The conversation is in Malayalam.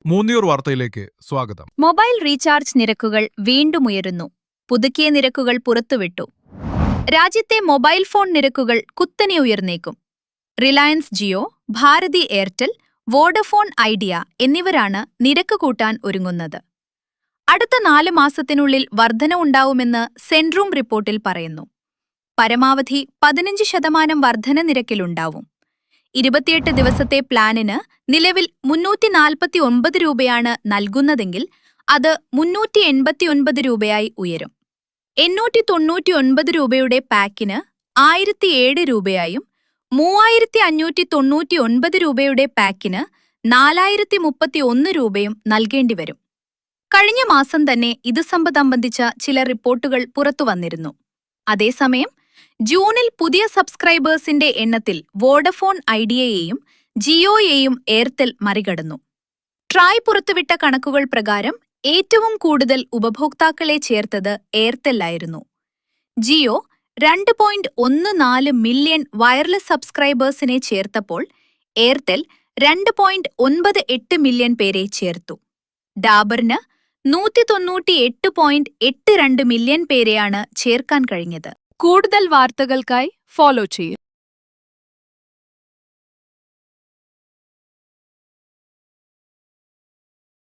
മൂന്നിയൂർ വാർത്തയിലേക്ക് സ്വാഗതം. മൊബൈൽ റീചാർജ് നിരക്കുകൾ വീണ്ടും ഉയരുന്നു. പുതുക്കിയ നിരക്കുകൾ പുറത്തുവിട്ടു. രാജ്യത്തെ മൊബൈൽ ഫോൺ നിരക്കുകൾ കുത്തനെ ഉയർന്നേക്കും. Reliance Jio, Bharti Airtel, Vodafone Idea എന്നിവരാണ് നിരക്ക് കൂട്ടാൻ ഒരുങ്ങുന്നത്. അടുത്ത 4 മാസത്തിനുള്ളിൽ വർധന ഉണ്ടാവുമെന്ന് സെൻട്രൂം റിപ്പോർട്ടിൽ പറയുന്നു. പരമാവധി 15% വർധന നിരക്കിലുണ്ടാവും. 28 ദിവസത്തെ പ്ലാനിന് നിലവിൽ 349 രൂപയാണ് നൽകുന്നതെങ്കിൽ അത് 389 രൂപയായി ഉയരും. 899 രൂപയുടെ പാക്കിന് 1007 രൂപയായും 3599 രൂപയുടെ പാക്കിന് 4031 രൂപയും നൽകേണ്ടിവരും. കഴിഞ്ഞ മാസം തന്നെ ഇത് സംബന്ധിച്ച ചില റിപ്പോർട്ടുകൾ പുറത്തുവന്നിരുന്നു. അതേസമയം ജൂണിൽ പുതിയ സബ്സ്ക്രൈബേഴ്സിന്റെ എണ്ണത്തിൽ വോഡഫോൺ ഐഡിയയെയും ജിയോയെയും എയർടെൽ മറികടന്നു. ട്രായ് പുറത്തുവിട്ട കണക്കുകൾ പ്രകാരം ഏറ്റവും കൂടുതൽ ഉപഭോക്താക്കളെ ചേർത്തത് എയർടെല്ലായിരുന്നു. ജിയോ 2.14 മില്യൺ വയർലെസ് സബ്സ്ക്രൈബേഴ്സിനെ ചേർത്തപ്പോൾ എയർടെൽ 2.98 മില്യൺ പേരെ ചേർത്തു. ഡാബറിന് 198.82 മില്യൺ പേരെയാണ് ചേർക്കാൻ കഴിഞ്ഞത്. കൂടുതൽ വാർത്തകൾക്കായി ഫോളോ ചെയ്യൂ.